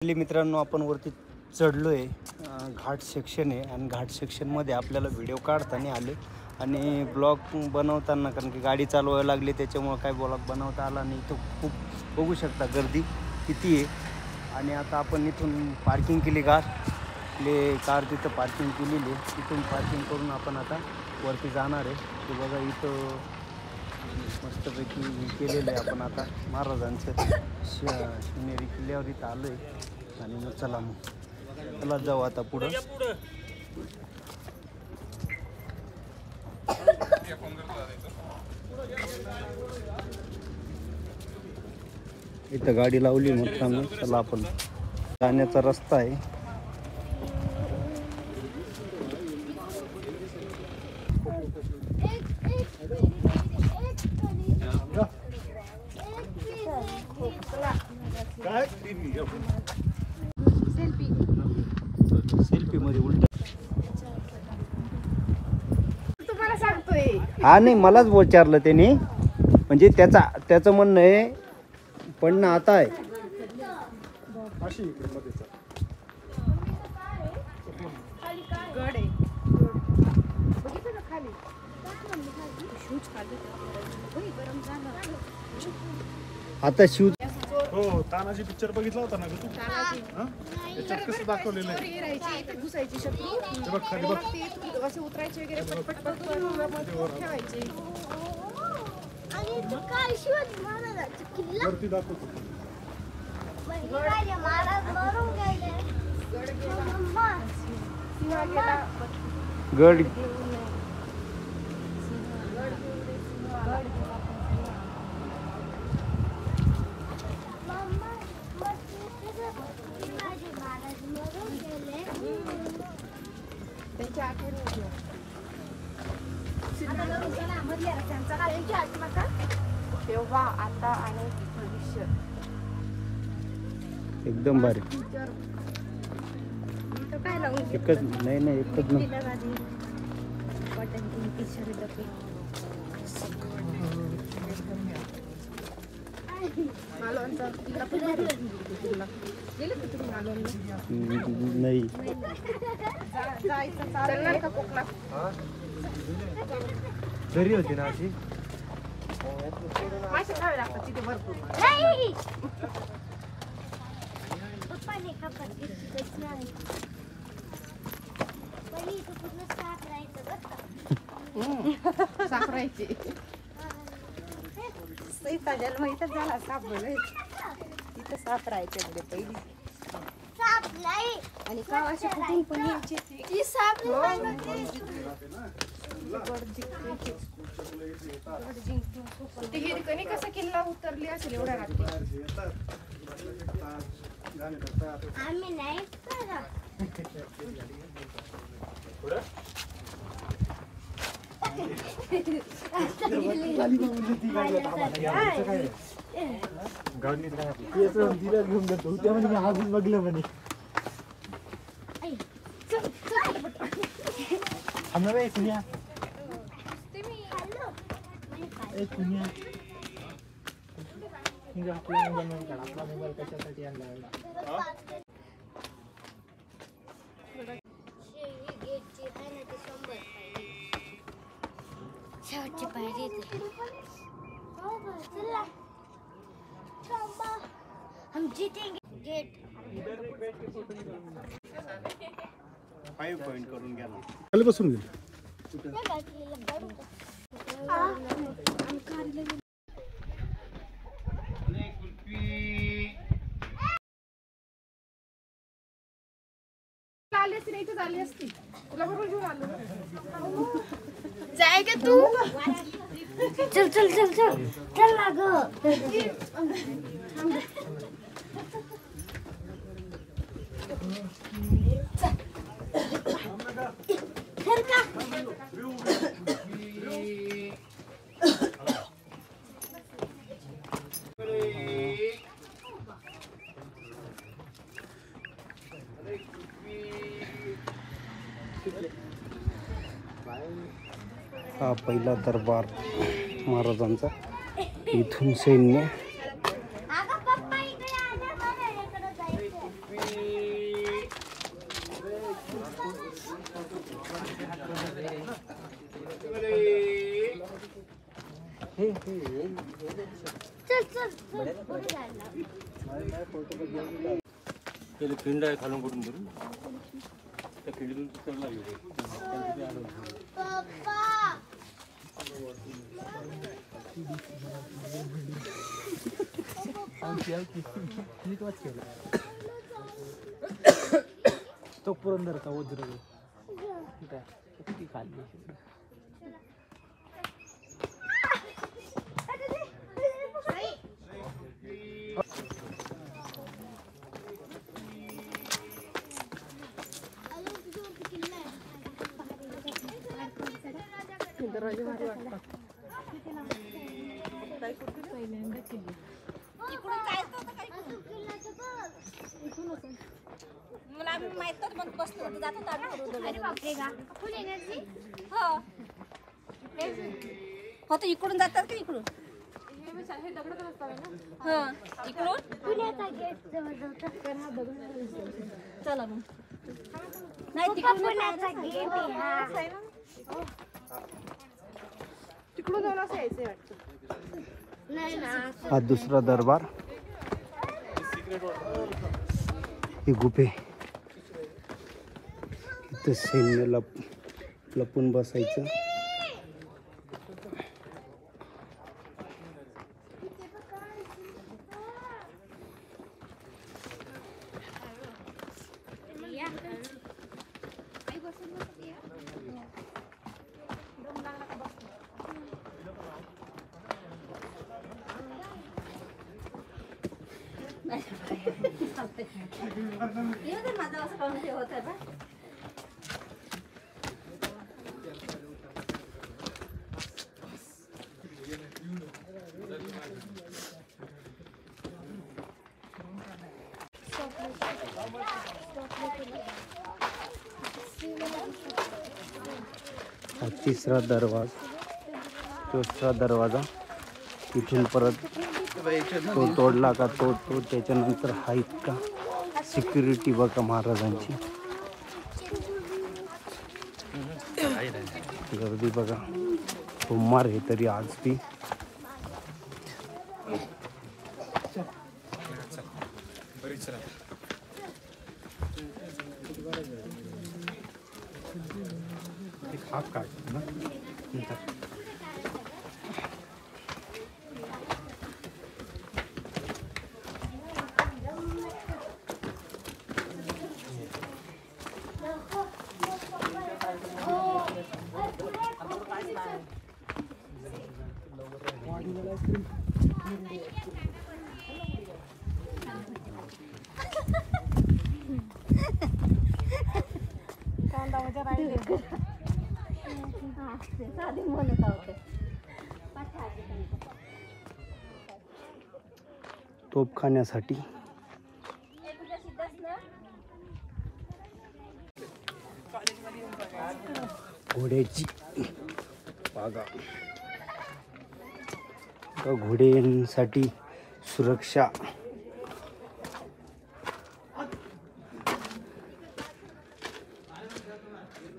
मित्रांनो, आपण वरती चढलोय. घाट सेक्शन आहे आणि घाट सेक्शनमध्ये आपल्याला व्हिडिओ काढताना आले आणि ब्लॉग बनवताना, कारण की गाडी चालवायला लागली त्याच्यामुळं काय ब्लॉग बनवता आला नाही. तो खूप बघू शकता गर्दी किती आहे. आणि आता आपण इथून पार्किंग केली, कार तिथं पार्किंग केलेली आहे. तिथून पार्किंग करून आपण आता वरती जाणार आहे. ते बघा इथं मस्तपैकी केलेलं आहे. आपण आता महाराजांचं शिवनेरी किल्ल्यावर इथं आलो आहे आणि मग चला जाऊ आता पुढं. इथं गाडी लावली मग चला आपण जाण्याचा रस्ता आहे. सेल्फी मध्ये उलट तुम्हाला सांगतोय. हा नाही, मलाच विचारलं त्याने, म्हणजे त्याचं म्हणणं आहे पण आता आहे गड आहे. बघितलं ना खाली शूज खाली गरम झालं. आता शिव. हो, तानाजी पिक्चर बघितला होता ना तू? त्याच्यात कसं दाखवलेलं आहे? घुसायची शत्रू खाली बघ. असे उतरायचे वगैरे पटपट ठेवायचे. वरती दाखवतो. गड त्यांच्या आठवणी तेव्हा आता आणि भविष्य एकदम भारी. काय लावून एकच नाही एकच नाही. नाही घरी होती ना अशी. मासे खावे लागतात तिथे भरपूर. साखरायची सईचा जन्म इथं झाला. साप बोल तिथं साप राहायचे म्हणजे पहिली. आणि कावाशी कुठून पण यायचे ते हिरकणी कसा किल्ला उतरली असेल एवढ्या रात्री. आम्ही नाही बघलं म्हणे आपला मोबाईल कशासाठी आणला? शेवटची पायरी हम जीतेंगे. गेट 5 पॉइंट करून घ्या ना. खाली बसून गेलो. झाली असती तुला बरोबर घेऊन आलो. जाय का तू? चल चल चल चल चल ना ग. हा पहिला दरबार महाराजांचा. इथून सैन्य त्याला खिंड आहे खालून कुठून धरून त्या खिंडीतून चढला गेलो. तो पुरंदरचा वज्र किती खाल्ली. मला आम्ही माहितच मग बसलो होतो जात होतो आम्ही. अरे बापरे गा फुल एनर्जी. हो तो इकडून जातात का इकडून इकडून पुण्याचा गेट जवळ चला मग नाही तिकडून पुण्याचा गेट आहे तिकडून जाऊन असं यायचं वाटतं. नाही ना हा दुसरा दरबार. ही गुफे इथं सैन्य लपून बसायचं. माझा असं काउंट होत आहे. हा तिसरा दरवाजा इथून परत तो तोडला का तो त्याच्यानंतर हा इतका सिक्युरिटी बघा महाराजांची गर्दी बघा. सोमवार हे तरी आज बी हाफ काढ ना. तोप खाण्यासाठी घोड्याची बागा. घोड्यांसाठी सुरक्षा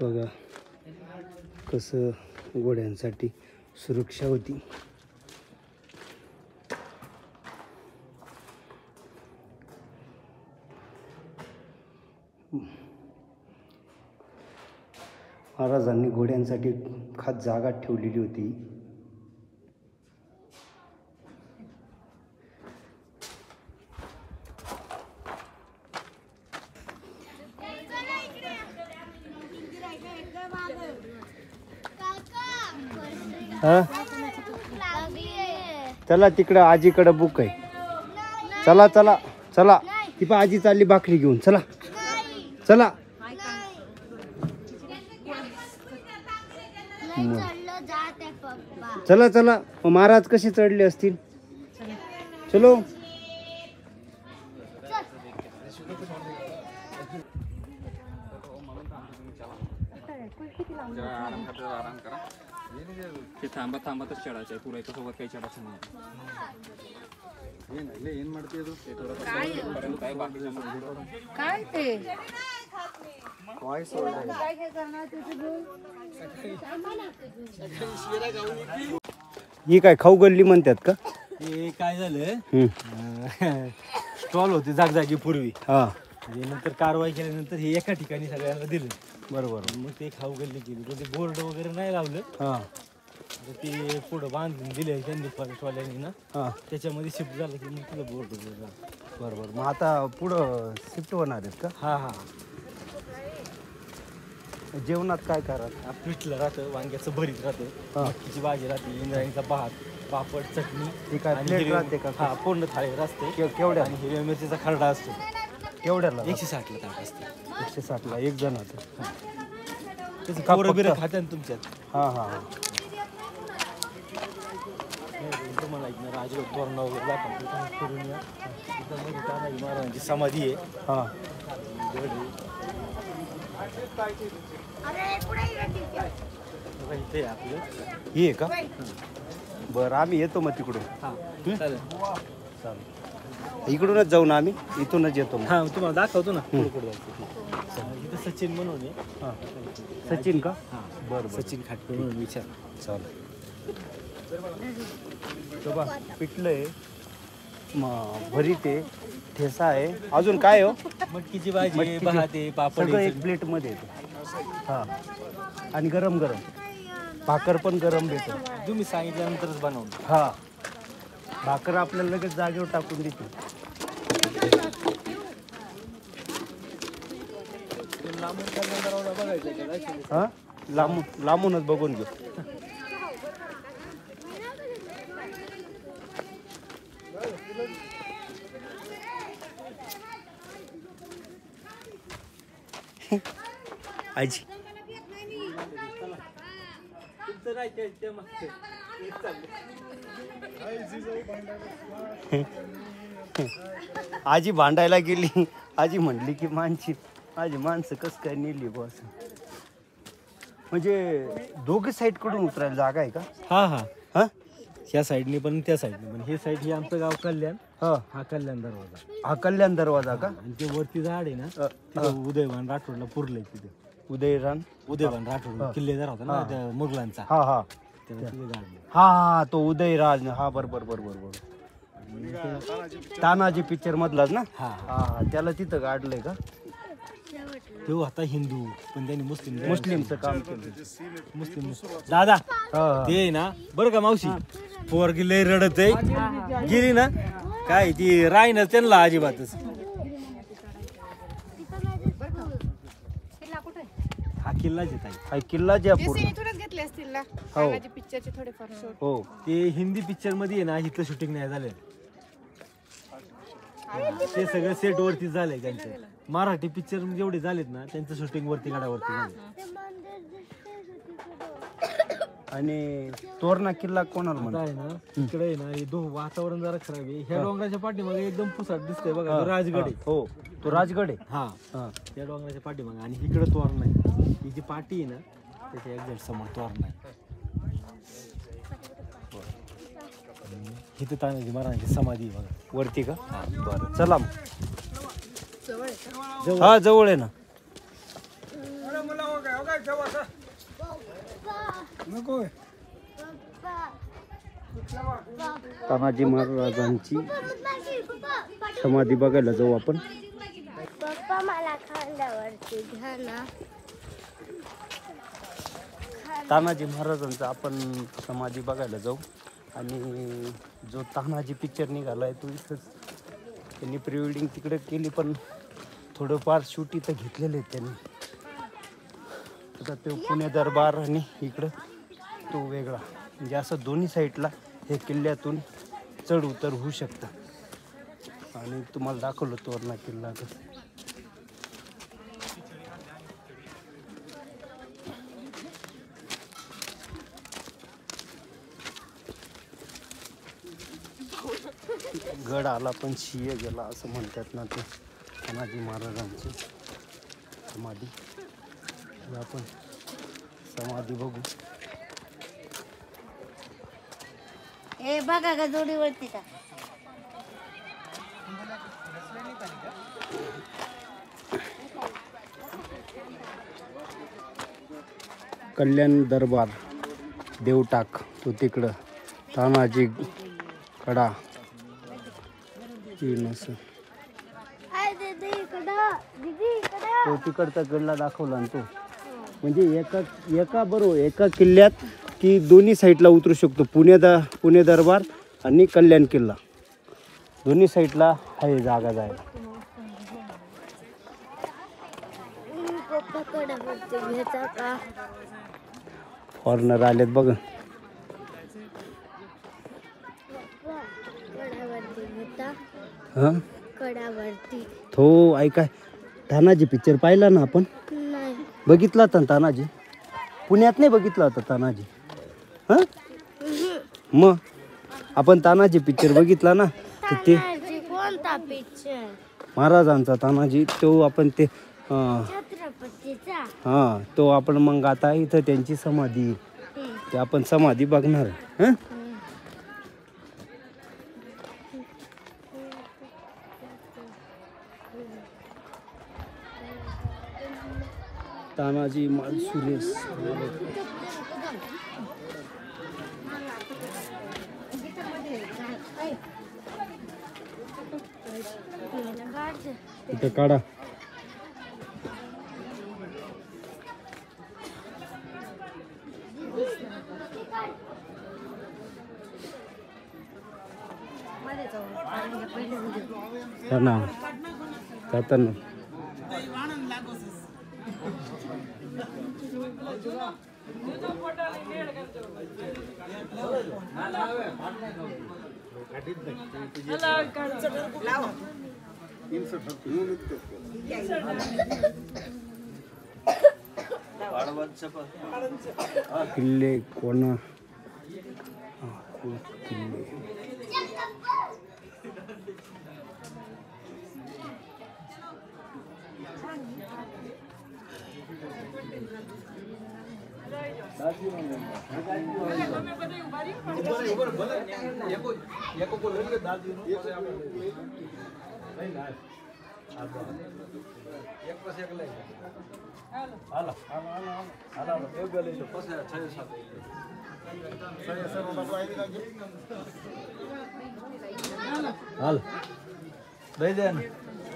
बघा कसं घोड्यांसाठी सुरक्षा होती. महाराजांनी घोड्यांसाठी खास जागा ठेवलेली होती. चला तिकडं आजीकडं बुक आहे. चला चला चला ती पण आजी चालली भाकरी घेऊन. चला चला चला चला. महाराज कसे चढले असतील. चलो आराम करा. ते थांबतच चढायचं आहे. पुरा सोबत काही चढायचं नाही. काय ते ही काय खाऊ गल्ली म्हणतात का. हे काय झालं स्टॉल होते जागजागी पूर्वी हां म्हणजे नंतर कारवाई केल्यानंतर हे एका ठिकाणी सगळ्यांना दिलं बरोबर मग ते खाऊ गल्ली केली पण ते बोर्ड वगैरे नाही लावलं हां आता ते पुढं बांधून दिले त्यांनी फॉरेस्टवाल्यांनी ना हां त्याच्यामध्ये शिफ्ट झालं की मग तुला बोर्ड वगैरे लावलं. बरोबर मग आता पुढं शिफ्ट होणार आहेत का हा हा जेवणात काय करा पिठलं राहतं वांग्याचं भरीत राहतं मटकीची भाजी राहते इंद्रायणीचा भात पापड चटणी ती काय आणि प्लेट हिरव्या- राहते का हा पूर्ण थाळी असते केवढ्या आणि हिरव्या मिरचीचा खरडा असतो केवढ्याला 160ला ताट असते 160ला एक जणाचं त्याचं का पोरं बिरं फक्त? खात्या ना तुमच्यात हां हां तुम्हाला ऐकणार राजगड तोरणा वगैरे दाखवतो तुम्ही फिरून या तिथं मध्ये तानाजी महाराजांची समाधी आहे हां गड आहे. बघा इथे आहे आपलं ही आहे का बरं आम्ही येतो मग तिकडून हा चालेल चालेल इकडूनच जाऊ ना आम्ही इथूनच येतो मग हा तुम्हाला दाखवतो ना पुढे पुढे जायचं इथं सचिन म्हणून आहे हां सचिन का हा बरं बरं सचिन खाटके म्हणून विचार चालेल बा पिठलं आहे भरीत आहे ठेसा आहे अजून काय हो मटकीची भाजी आहे, मटकीची- भात आहे पापड सगळं आहे. एक प्लेटमध्ये येतं हां आणि गरम गरम भाकर पण गरम देतो तुम्ही सांगितल्यानंतरच बनवलं हां भाकर आपल्याला लगेच जागेवर टाकून देते हां लांबूनच बघून घेऊ आजी आजी भांडायला गेली आजी म्हणली की माझी माणसं कसं काय नेली बस म्हणजे दोघे साईड कडून उतरायला जागा आहे का हा हा हा ह्या साईडने पण त्या साईडने पण हे साईड हे आमचं गाव कल्याण हा हा कल्याण दरवाजा हा कल्याण दरवाजा का आणि ते वरती झाड आहे ना तिथं उदयवान राठोडला पुरलंय तिथे उदयरान उदयवान राठोड किल्लेदार होता ना त्या मुघलांचा हा हा त्याला तिथे गाडलं हा तो उदयराज हा बरोबर तानाजी पिक्चर मधलाच ना हा हा त्याला तिथं गाडलंय का तो आता हिंदू पण त्यांनी मुस्लिमचं काम केलं मुस्लिम दादा हा ते आहे ना बरं का मावशी पोरगी लय रडत आहे गेली ना काय ती राहीनच त्यांना अजिबातच हा किल्लाच येत आहे हा किल्ला जयपूर इथूनच घेतले असतील ना तानाजी पिक्चरचे थोडेफार शॉट हो ते हिंदी पिक्चर मध्ये आहे ना इथलं शूटिंग नाही झालं ते सगळं सेट वरती झालंय त्यांचं मराठी पिक्चर जेवढे झालेत ना त्यांचं शूटिंग वरती गडावरती झालं आणि तोरणा किल्ला कोणाला आता म्हणतात आहे ना इकडे आहे ना हे वातावरण जरा खराब आहे ह्या डोंगराच्या पाठीमागे एकदम पुसाट दिसतंय बघा तो राजगड आहे हो तो राजगड आहे हा हा त्या डोंगराच्या पाठीमागे आणि इकडे तोरण आहे ही जी पाटी आहे ना त्याच्या एक्झॅक्ट समोर तोरण आहे इथे तानाजी महाराजांची समाधी आहे बघा वरती का बरं चला मग. जवळ हा जवळ आहे ना तानाजी महाराजांची समाधी बघायला जाऊ आपण पप्पा मला खांद्यावरती घ्या ना. तानाजी महाराजांचं आपण समाधी बघायला जाऊ आणि जो तानाजी पिक्चर निघाला आहे तो इथंच त्यांनी प्री वेडिंग तिकडे केली पण थोडंफार शूट इथं घेतलेले आहेत त्यांनी आता तो पुणे दरबार आणि इकडं तो वेगळा म्हणजे असं दोन्ही साईडला हे किल्ल्यातून चढ उतर होऊ शकतं आणि तुम्हाला दाखवलं तोरणा किल्ला कसं गड आला पण शिय गेला असं म्हणतात ना ते तानाजी महाराजांची समाधी आपण समाधी बघू ए बघा का जोडीवरती का कल्याण दरबार देवटाक तो तिकडं तानाजी कडा तीन असं तो तिकडचा गडला दाखवला ना तो. म्हणजे एका किल्ल्यात की दोन्ही साईडला उतरू शकतो. पुणे दरबार आणि कल्याण किल्ला दोन्ही साईडला आहे जागा जायला. फॉरनर आलेत बघ. हा तो ऐकाय तानाजी पिक्चर पाहिला ना आपण. बघितला होता तानाजी. पुण्यात नाही बघितला होता तानाजी. हा मग आपण तानाजी पिक्चर बघितला ना. तर ते कोणता पिक्चर? महाराजांचा तानाजी. तो आपण ते छत्रपतीचा. हा तो आपण मग आता इथं त्यांची समाधी ते आपण समाधी बघणार आहे. तानाजी मालसुरेस. इथं काढा. ना जाताना किल्ले कोणा किल्ले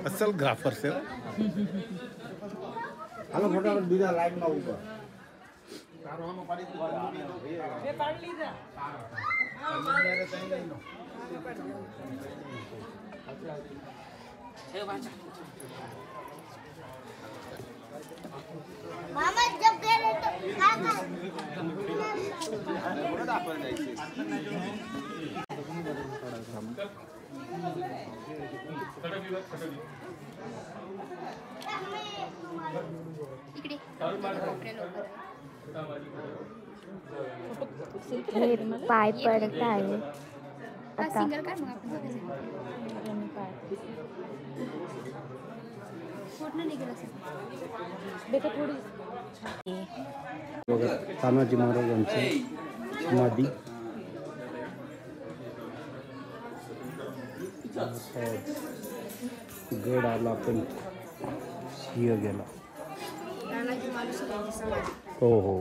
असल ग्राफर से मामा जब गए तो पाय पडत आहे आता. तानाजी महाराजांची समाधी. गड आला पण सिंह गेला. हो हो.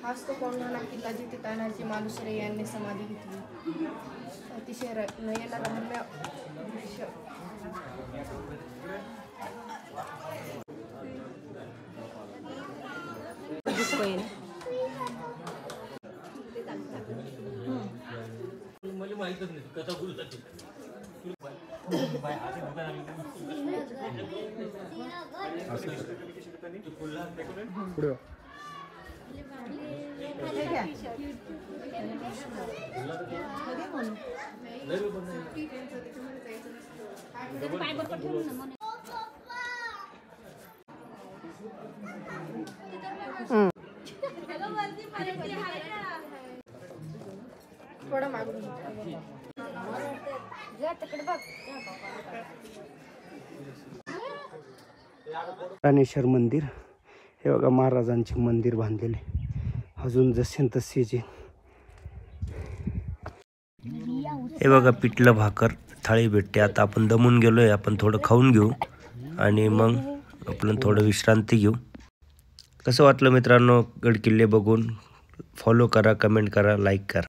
हाच तो पौर्णिमा किल्ला जिथे तानाजी मालुसरे यांनी समाधी घेतली. अतिशय नयनरम्य दृश्य. पुढे थोडं मागून राणेश्वर मंदिर. हे बघा महाराजांचे मंदिर बांधलेले अजून जसे तसेचे. हे बघा पिठलं भाकर थाळी भेटते. आता आपण दमून गेलोय. आपण थोडं खाऊन घेऊ आणि मग आपण थोडं विश्रांती घेऊ. कसं वाटलं मित्रांनो गड किल्ले बघून? फॉलो करा, कमेंट करा, लाईक करा.